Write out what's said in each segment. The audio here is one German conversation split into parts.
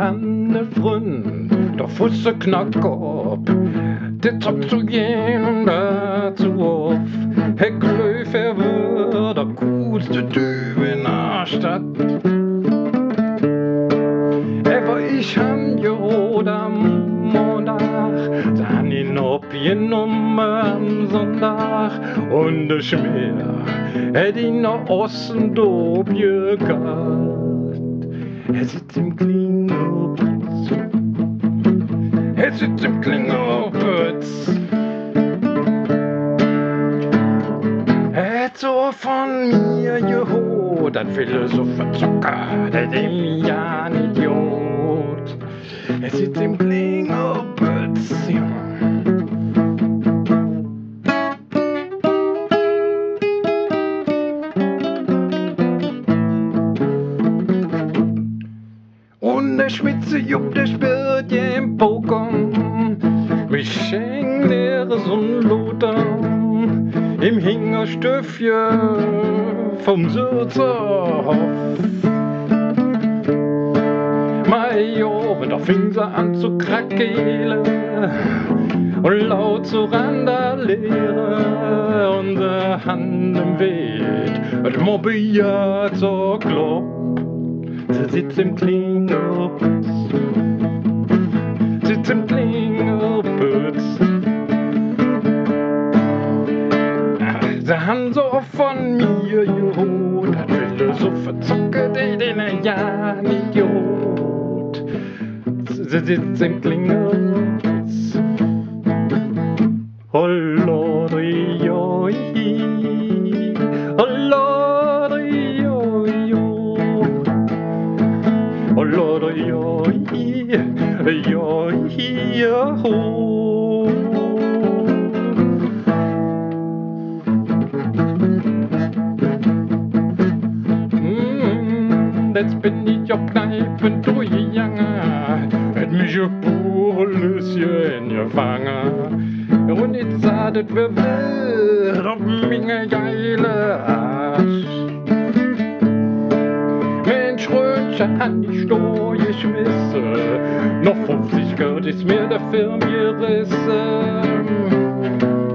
Hanne Frünn, der Fusse knackt ab, der Tag zu gehen und dazu auf. Herr Glöfer wird der coolste Typ in der Stadt. Aber ich han jo am Montag, dann ihn abgenommen am Sonntag und der Schmier hätt ihn nach Osten gehabt. Er sitzt im Klingelputz. Er sitzt im Klingelputz. Er hat so von mir geholt, das Philosopher-Zocker, der dem ja ein Idiot. Er sitzt im Klingelputz, ja. Und der Schmitze juckt, der spielt ja im Poker. Mich schenkt der so ein Lothar im Hingerstöffchen vom Sürzerhof. Wenn da fing sie an zu krakeelen und laut zu randalieren und der Hand im Weht, das Mobiliar zur Klopp. Sie sitzt im Klingelputz, sitzt im Klingelputz. Sie haben so von mir geholt, hat Philosopher Zocke, den ja ein Idiot. Sie sitzt im Klingelputz. Oh Lord, oi, oh Lord, oi, oh Lord, oi, Jetzt bin ich auf Kneipen durchgegangen, hätt mich ein Purlöschen gefangen. Und jetzt sah das verwirrt auf meine geile Arsch. Mensch, Rötchen an die Stoh geschmissen, noch 50 Geld ist mir der Firm gerissen.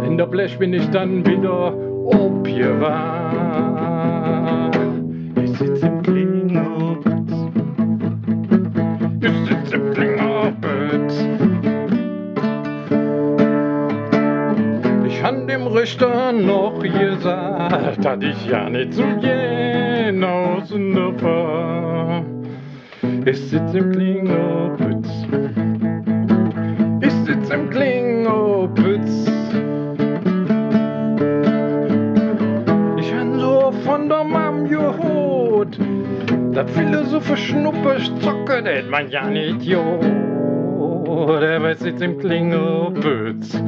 In der Blech bin ich dann wieder abgewahr. Ich sitz im Klingelputz. Ich sitz im Klingelputz. Ich han dem Richter noch gesagt, dass ich ja nicht so gern außen war. Ich sitz im Klingelputz. Ich sitz im Klingelputz. Ich han so von der Mam geholt, dat Philosopher Schnuppers Zocke, det man ja nicht Idiot. Der weiß sitzt im Klingelputz.